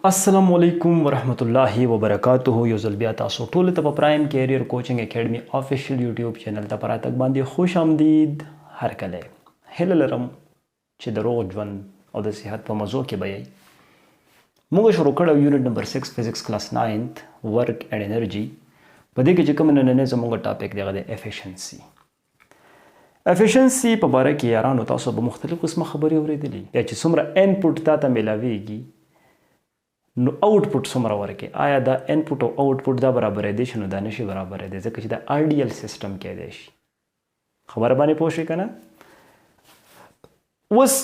السلام علیکم ورحمت الله وبرکاتہ. یو ځل بیا تاسو ټول ته په پرایم کیریئر کوچنګ اکیډمي افیشل یوټیوب چینل ته پراتګ باندې خوش آمدید. هر کله هیله لرم چې د روغ ژوند او د صحت په موضوع کې به یې موږ شروع کړو یونټ نمبر 6 فزکس کلاس 9 ورک اینڈ انرژي. په دې کې چې کوم نننې زموږ ټاپک دی هغه د افیشنسي. افیشنسي په باره کې یارانو تاسو به مختلف قسمه خبرې اورېدلې یا چې څومره انپوټ تا ته میلاویږي نو آوټپوټ څومره ورکې. آیا دا انپوټ او آوټپوټ دا برابرېدی شي؟ نو دا نشي برابرېدی ځکه چې دا آیډیل سیسټم کېدی شي. خبره باندې پوه شئ که نه؟ اوس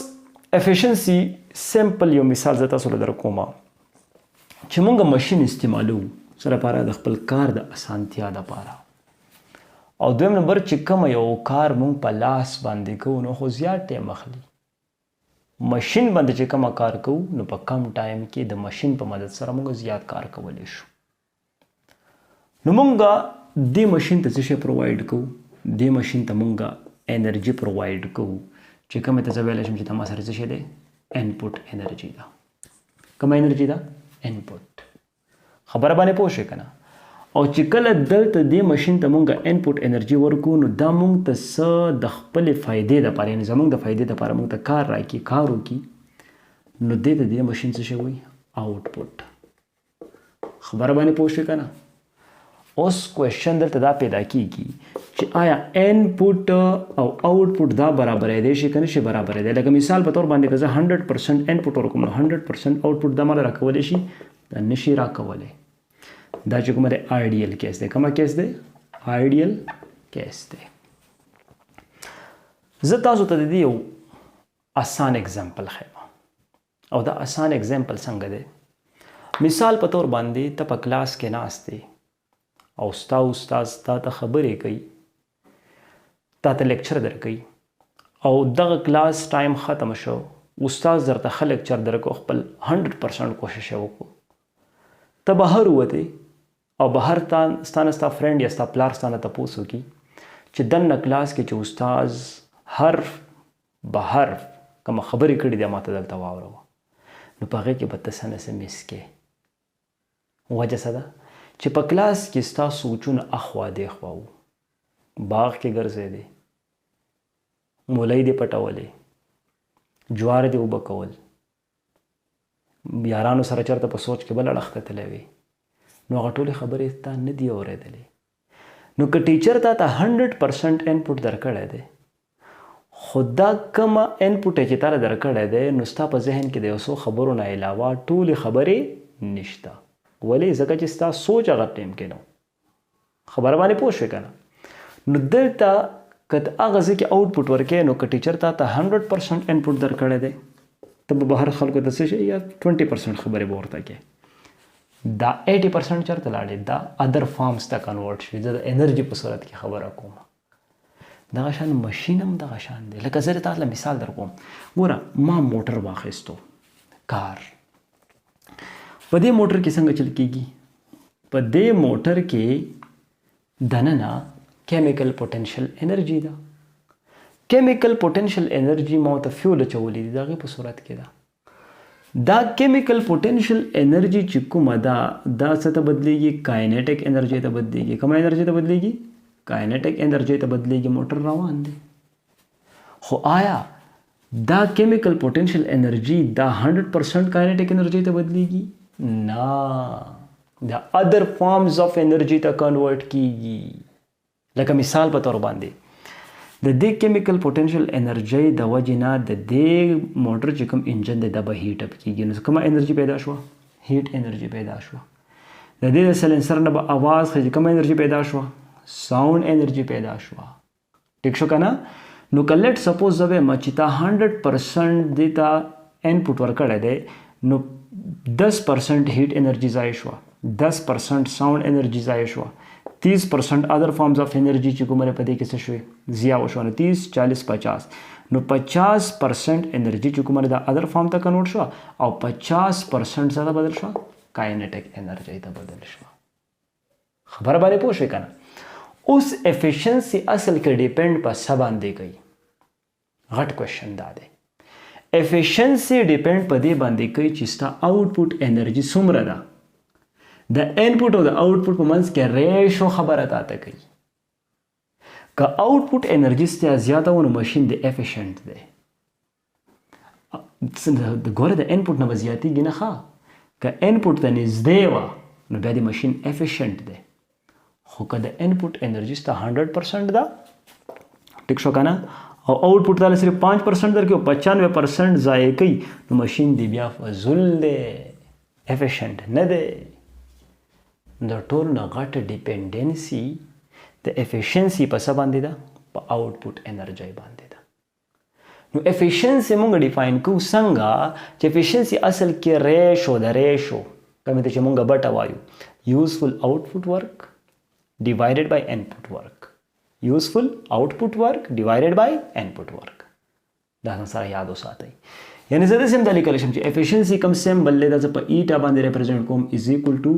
افیشنسي سمپل یو مثال زه تاسو له در کومه چې موږ مشین استعمالوو څه لپاره؟ د خپل کار د اسانتیا دپاره. او دویم نمبر چې کوم یو کار موږ په لاس باندې کوو نو خو زیات ټایم اخلي. مشین باندې چې کومه کار کوو نو په کم ټایم کې د مشین په مدد سره موږ زیات کار کولی شو. نو موږ دې مشین ته څه شی پرووایډ کوو؟ دې مشین ته موږ انرژي پرووایډ کوو چې کومې ته زه ویلی شم چې دا ما سره څه شی دی؟ انپوټ انرژي ده. کومه انرژي ده؟ انپوټ. خبره باندې پوه شئ که نه؟ او چې کله دلته دې مشین ته موږ انپوټ انرژي ورکو نو دا موږ ته څه د خپلې فایدې دپاره یعنې زموږ د فایدې دپاره موږ ته کار راکړي، کار وکړي، نو دې ته دې مشین څه شی وایي؟ آوټپوټ. خبره باندې پوه شئ که نه؟ اوس کوېشن دلته دا پیدا کیږي چې آیا انپوټ او آوټپوټ دا برابرېدی شي که نه شي برابرېدی؟ لکه مثال په طور باندې که زه 100% انپوټ ورکوم نو 100% آوټپوټ دا ماله راکولی شي؟ دا نشي راکولی. دا چې کومه دی آیډیل کیس دی. کومه کیس دی؟ آیډیل کیس دی. زه تاسو ته د دې یو اسان اگزامپل ښیم او دا اسان اگزامپل څنګه دی؟ مثال په طور باندې ته په کلاس کې ناست دی او ستا استاد تا ته خبرې کوي، تا ته لیکچر درکوي او دغه کلاس ټایم ختم شو، استاد درته ښه لیکچر درکړو، خپل 100% کوشش یې وکړو، ته بهر ووتې او بهر ستانه ستا فرینډ یا ستا پلار ستانه تپوس وکړي چې دننه کلاس کې چې استاد حرف به حرف کومه خبرې کړي دی ما ته دلته واوروه، نو په هغې کې به ته څه نه څه مس کې. وجه څه ده؟ چې په کلاس کې ستا سوچونه اخوا دېخوا وو، باغ کې ګرځېدې، مولۍ دې پټولې، جوار دې اوبه کول، یارانو سره چېرته په سوچ کې بل اړخ ته تللی وې، نو هغه ټولې خبرې تا نه دي اورېدلې. نو که ټیچر تا ته 100% انپوټ درکړی دی خو دا کومه انپوټ چې تا له درکړی دی نو ستا په ذهن کې د یو څو خبرو نه علاوه ټولې خبرې نشته. ولې؟ ځکه چې ستا سوچ هغه ټایم کې نه. خبره باندې پوه شوې که نه؟ نو دلته که ته هغه ځای کې آوټپوټ ورکوې نو که ټیچر تا ته 100% انپوټ درکړی دی ته به بهر خلکو ته څه شي یا 20% خبرې به ورته کې، دا 80% چېرته لاړې؟ دا ادر فارمز ته کنورټ شوي. زه د انرژي په صورت کې خبره کوم. دغه شان مشین هم دغه شان دی. لکه زه تاسو له مثال در کوم. ګوره ما موټر واخیستو، کار. په دې موټر کې څنګه چل کېږي؟ په دې موټر کې دننه کیمیکل پوټنشل انرژي ده. کیمیکل پوټنشل انرژي ما ورته فیول اچولی دي، د هغې په صورت کې ده. دا کیمیکل پوټنشل انرژي چې کومه ده دا څه ته بدلیږي؟ کاینیټک انرژي ته بدلیږي. کومه انرژي ته بدلیږي؟ کاینیټک انرژي ته بدلیږي. موټر روان دی. خو آیا دا کیمیکل پوټنشل انرژي دا 100% کاینیټک انرژي ته بدلیږي؟ نه، دا ادر فارمز اف انرژي ته کنورټ کیږي. لکه مثال په طور باندې د دې کیمیکل پوټنشل انرژي د وجې نه د دې موټر چې کوم انجن دی دا به هیټ اپ کېږي. نو کومه انرژي پیدا شوه؟ هیټ انرژي پیدا شوه. د دې د سلنسر نه به اواز خېږي، کومه انرژي پیدا شوه؟ ساوند انرژي پیدا شوه. ټیک شو که نه؟ نو که لیټ سپوز زه وایم چې تا 100% دې ته انپوټ ورکړی دی نو 10% هیټ انرژي ضایع شوه، 10% ساوند انرژي ضایع شوه، 30% ادر فارمز اف انرژي چې کومه په دې کې څه شوې؟ ضیاع وشوه. نو 30 40 50 نو 50% انرژي چې کومه د ادر فارم ته کنورټ شوه او 50% څه ته بدل شوه؟ کاینیټک انرژي ته بدل شوه. خبره باندې پوه شوې که نه؟ اوس افیشنسي اصل کې ډیپینډ په څه باندې کوي؟ غټ کوېشن دا دی. افیشنسی ډیپند په دې باندې کوي چې ستا آوټپوټ انرژي څومره ده. د انپوټ او د آوټپوټ په منځ کې ریشو خبره تاته کوي. که آوټپوټ انرژي ستا زیاته و نو ماشین د افیشنټ دی. ګوره د انپوټ نه به زیاتېږي نه ښه. که انپوټ ته نږدې وه نو بیا د ماشین افیشنټ دی. خو که د انپوټ انرژي ستا 100% ده ټیک شو که نه او آوټپوټ تاله صرف 5% درکوي او 95% ضایع کوي نو ماشین دی بیا فضول دی، افیشنټ نه دی. د ټولو نه غټه ډیپینډنسي د افیشنسي په څه باندې ده؟ په آوټپوټ انرژۍ باندې ده. نو افیشنسي مونږ ډیفاین کوو څنګه چې افیشنسي اصل کې ریشو ده، ریشو کومې ته چې مونږ بټه وایو یوزفul output work divided by input work. useful output work divided by input work. دا سره یاد وساتئ. یعنی زه داسې هم دا لیکلی شم چې افیشنسي کوم سیمبل دی دا زه په ایټا باندې ریپرزینټ کوم از ایکول ټو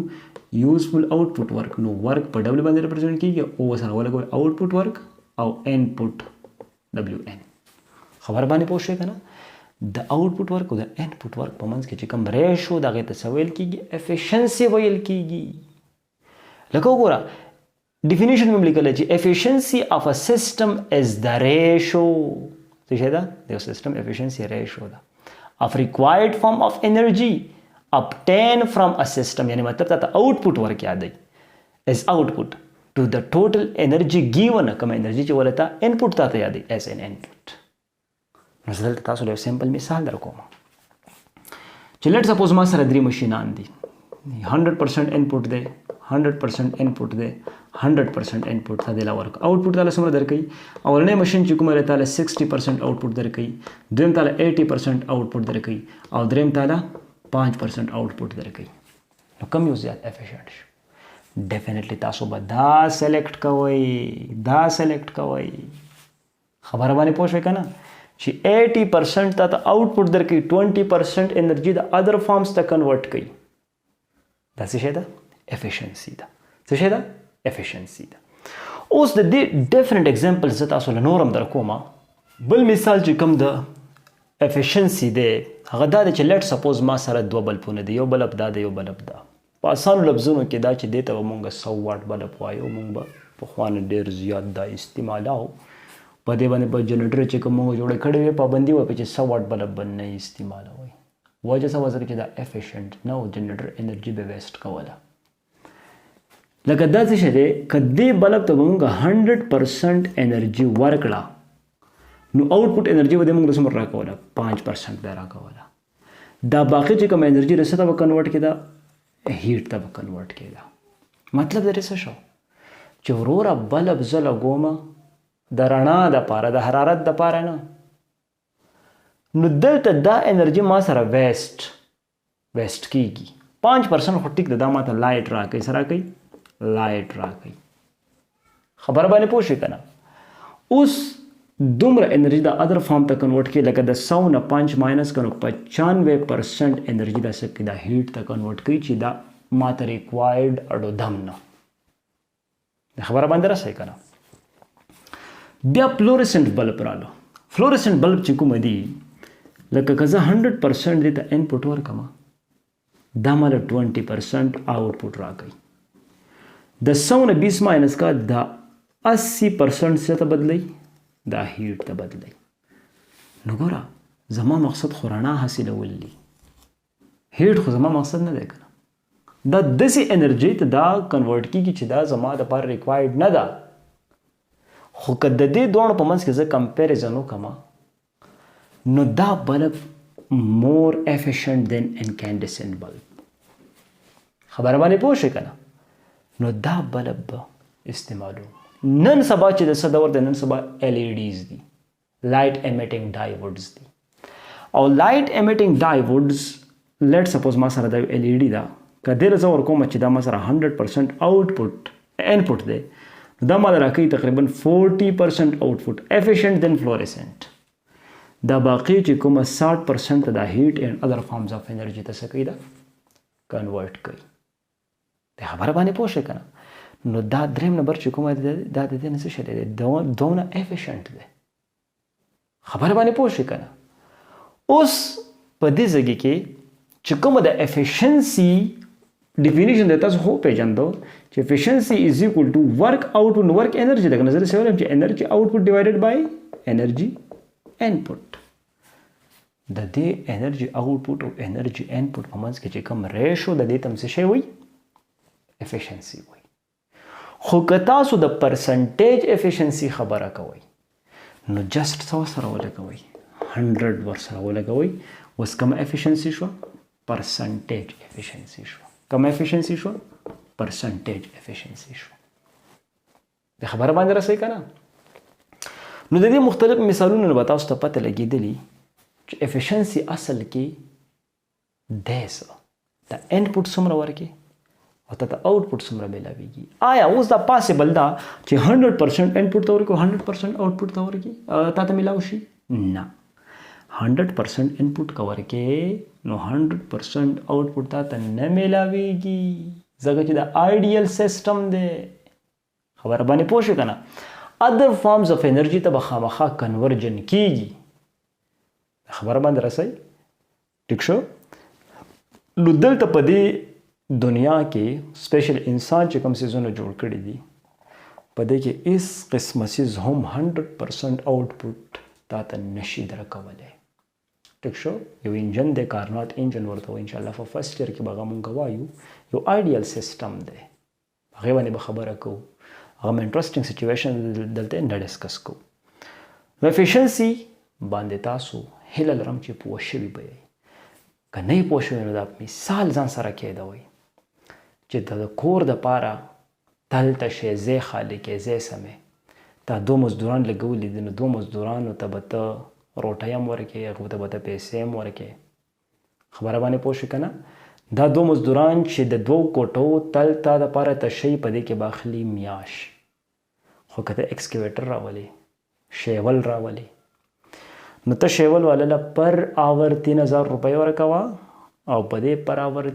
یوزفul output work. نو ورک په ډبل باندې ریپرزینټ کیږي او سره ولګوئ آوټپوټ ورک او انپوټ WN. خبر باندې پوه شئ که نه؟ د آوټپوټ ورک او د انپوټ ورک په منځ کې چې کوم ریشو د هغې ته څه ویل کېږي؟ افیشنسي ویل کېږي. لکه وګوره ډیفینیشن مې هم لیکلی چې افیشنسي اف ا سیسټم از د ریشو څه شی ده؟ د یو سیسټم افیشنسي ریشو ده of required form of energy obtained from a system. یعنی مطلب ته آوټپوټ ورک یادوي as output to the total energy given. کوم انرژي چې ولته انپوټ ته یادوي as an input. نو زه دلته تاسو له یو سیمپل مثال در کوم چې لیټ سپوز ما سره 3 ماشینان دي 100% انپوټ دی 100% انپوټ دی 100% انپوټ ته دی ورک آوټپوټ تاله څومره درکوي؟ اولنی ماشین چې کومه دی تاله 60% آوټپوټ درکوي، دویم تاله 80% آوټپوټ درکوي او دریم تاله 5% آوټپوټ درکوي. نو کوم یو زیات افیشنټ شو؟ ډیفینیټلی تاسو به دا سلیکټ کوئ. خبره باندې پوه شوئ که نه چې 80% ته آوټپوټ درکوي 20% انرژي د ادر فارمز ته کنورټ کوي. دا څه شی ده؟ افیشنسي ده. څه شی ده؟ افیشنسي ده. اوس د دې ډیفرنٹ ایگزامپل زه تاسو له نور هم در کومه. بل مثال چې کوم د افیشنسي دی هغه دا دی چې لیټ سپوز ما سره 2 بلبونه دي، یو بلب دا دی یو بلب دا. په اسانو لفظونو کې دا چې دې ته به مونږ 100 واټ بلب وایو، مونږ به پخوانه ډېر زیات دا استعمالاو. په دې باندې په جنریټر چې کوم مونږ جوړې کړې وې پابندي وه چې 100 واټ بلب به نه استعمالوئ. وجه څه وه؟ ځکه چې دا افیشنټ نه و، جنریټر انرژي به ویسټ کوله. لکه دا څه شی دی که دې بلب ته به مونږ 100% انرژي ورکړه نو آوټپوټ انرژي به دې مونږ له څومره راکوله؟ 5% به راکوله. دا باقي چې کوم انرژي ده څه ته به کنورټ کېده؟ هیټ ته به کنورټ کېده. مطلب د دې څه شو چې وروره بلب زه لګومه د رڼا دپاره د حرارت دپاره نه، نو دلته دا انرژي ما سره ویسټ کېږي. 5% خو ټیک ده، دا ما ته لایټ راکوي. څه راکوي؟ لایټ راکوي. خبره باندې پوه شئ که نه؟ اوس دومره انرژي د ادر فارم ته کنورټ کړي لکه د 100 نه 5 ماینس کړو 95% انرژي دا څه کوي؟ دا هیټ ته کنورټ کوي چې دا ما ته ریکوایرډ اډو دم نه. خبره باندې رسئ که نه؟ بیا فلورسنټ بلب راغلو. فلورسنټ بلب چې کومه دي لکه که زه 100% دې ته انپوټ ورکړم دا ماله 20% آوټپوټ راکوي. د 100 نه 20 ماینس کا دا 80% څه ته بدلی؟ دا هیټ ته بدلی. نو ګوره زما مقصد خو رڼا حاصلول دي، هیټ خو زما مقصد نه دی که نه. دا داسې انرژي ته دا کنورټ کېږي چې دا زما دپاره ریکوایرډ نه ده. خو که د دې دواړو په منځ کې زه کمپیریزن وکړم نو دا بلب مور افیشنټ دین انکینډسنټ بلب. خبره باندې پوه شئ که نه؟ نو دا بلب به استعمالو. نن سبا چې د څه دور دی؟ نن سبا LEDs دي، لایټ امیټینګ ډایوډز دي. او لایټ امیټینګ ډایوډز لیټ سپوز ما سره دا LED ده، که دې له زه ورکوم چې دا ما سره 100% آوټپوټ انپوټ دی دا ما راکوي تقریبا 40% آوټپوټ افیشنټ دین فلورسنټ. دا باقي چې کومه 60% دا هیټ اینډ ادر فارمز اف انرژي ته څه کوي؟ دا کنورټ کوي. د خبره باندې پوه شئ که نه؟ نو دا دریم نمبر چې کومه دا د دې نه څه شی دی؟ دونه افیشنټ دی. خبره باندې پوه شئ که نه؟ اوس په دې ځای کې چې کومه د افیشنسي ډیفینیشن د تاسو خو پیژندو چې افیشنسي از ایکوال ټو ورک آوټپوټ ورک انرژي لکه نظر سوال چې انرژي آوټپوټ ډیوایډډ بای انرژي انپوټ د دې انرژي آوټپوټ او انرژي انپوټ په منځ کې چې کوم ریشو د دې تم څه شی وي افیشنسي وي خو که تاسو د پرسنټیج افیشنسي خبره کوئ نو جسټ څه سره ولګوئ 100 ورسره ولګوئ اوس کوم افیشنسي شو پرسنټیج افیشنسي شو کوم افیشنسي شو پرسنټیج افیشنسي شو د خبره باندې رسېږي که نه نو د دې مختلف مثالونو نه به تاسو ته پته لګېدلي چې افیشنسي اصل کې دی څه د انپوټ څومره ورکې او ته د آوټپوټ څومره میلاویږي آیا اوس دا پاسبل ده چې 100% انپوټ ته ورکړو 100% آوټپوټ ته ورکړي تا ته میلاو شي نه 100% انپوټ که ورکې نو 100% آوټپوټ تا ته نه میلاویږي ځکه چې د آیډیل سیسټم دی خبره باندې پوه شو که نه ادر فارمز اف انرژي ته به خامخا کنورجن کیږي خبره باندې رسئ ټیک شو نو دلته په دې دنیا کې سپیشل انسان چې کوم څیزونه جوړ کړي دي په دې کې هیڅ قسمه څیز هم 100% آوټپوټ تا ته نشي درکولی ټیک شو یو انجن دی کارناټ انجن ورته وایي انشاءالله په فرست ایئر کې به هغه مونږ وایو یو آیډیل سیسټم دی هغې باندې به خبره کوو هغه انټرسټینګ سچویشن دلته نه ډسکس کوو نو افیشنسي باندې تاسو هیله لرم چې پوه شوي به یئ که نه یې پوه شوي نو دا مثال ځان سره کېدوئ چې د کور دپاره دلته شی ځای خالي کې ځای سمې تا 2 مزدوران لګولي دي نو 2 مزدورانو ته به ته روټۍ هم ورکې هغو ته به ته پیسې هم ورکې خبره باندې پوه شوې که نه دا 2 مزدوران چې د 2 کوټو تل تا دپاره تشی په دې کې به اخلي میاش خو که ته ایکسکیویټر راولې شیول راولې نو ته شیول والا له پر آور 3000 روپۍ ورکوه او په دې پر آور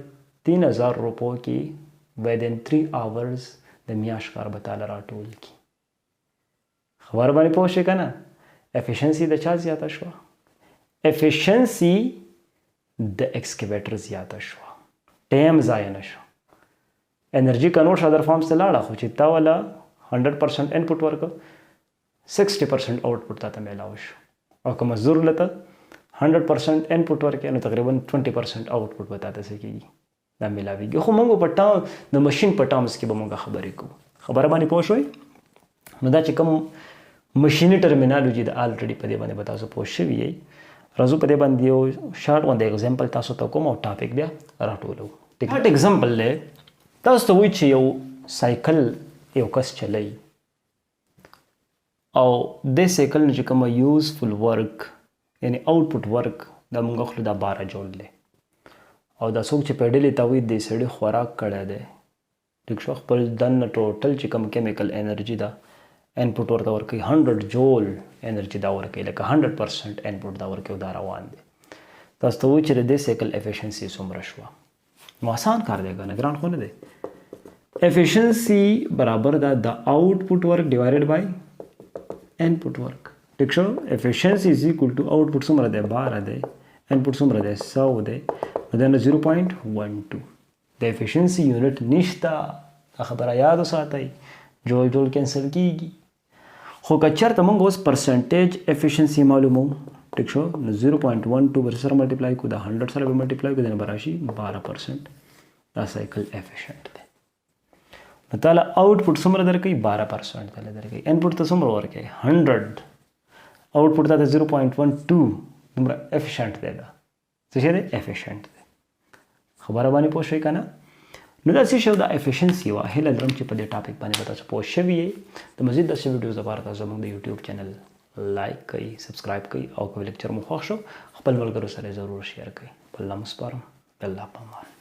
3000 روپو کې within 3 hours د میاش کار به تاله راټول کي خبر باندې پوه شئ که نه افیشنسي د چا زیاته شوه افیشنسي د ایکسکیویټر زیاته شوه ټایم ضایع نه شو انرژي که نور ادر فارمز ته لاړه خو چې تا والا 100% انپوټ ورکړه 60% آوټپوټ تا ته میلاو شو او که مزدور لته 100% انپوټ ورکړې نو تقریبا 20% آوټپوټ به تا ته څه کېږي دا میلاویږي خو موږ په د مشین په ټامز کې به موږ خبرې کوو خبره باندې پوه شوئ نو دا چې کوم مشیني ټرمینالوجي د الریډي په دې باندې به تاسو پوه شوي یئ راځو په دې باندې یو شارټ غوندې اګزامپل تاسو ته کوم او ټاپک بیا راټولو شارټ اګزامپل دی تاسو ته وایي چې یو سایکل یو کس چلوي او دې سایکل نه چې کومه یوزفل ورک یعنی آوټپوټ ورک دا موږ اخلو دا 12 جول دی او دا څوک چې پیډلې ته وایي دې سړي خوراک کړی دی ټیک شو خپل دننه ټوټل چې کوم کیمیکل انرژي ده انپوټ ورته ورکوي 100 جول انرژي دا ورکوي لکه 100% انپوټ دا ورکوي دا روان دی تاسو ته وایي چې د دې سایکل افیشنسي څومره شوه نو آسان کار دی که نه ګران خو نه دی افیشنسي برابر ده د آوټپوټ ورک ډیوایډډ بای انپوټ ورک ټیک شو افیشنسي از ایکول ټو آوټپوټ څومره دی 12 دی انپوټ څومره دی 100 دی نو دا 0.12 د افیشنسي یونټ نشته دا خبره یاد وساتئ جول جول کینسل کیږي خو که چېرته موږ اوس پرسنټیج افیشنسي معلومو ټیک شو نو 0.12 به سره ملټیپلای کړو دا 100 سره به ملټیپلای کړو دا به راشي 12% دا سایکل افیشنټ دی نو تاله آوټپوټ څومره درکوي 12% تاله درکوي انپوټ ته څومره ورکوي 100 آوټپوټ ته 0.12 دومره افیشنټ دی دا څه شی دی افیشنټ دی خبره باندې پوه شئ که نه نو داسې شی د افیشنسي وه هیله لرم چې په دې ټاپک باندې به تاسو پوه شوي یئ د مزید داسې ویډیوز لپاره تاسو زموږ د یوټیوب چینل لایک کوئ سبسکرایب کوئ او که لیکچر مو خوښ شو خپل ملګرو سره ضرور شیر کوئ په الله مو سپارم د الله په امان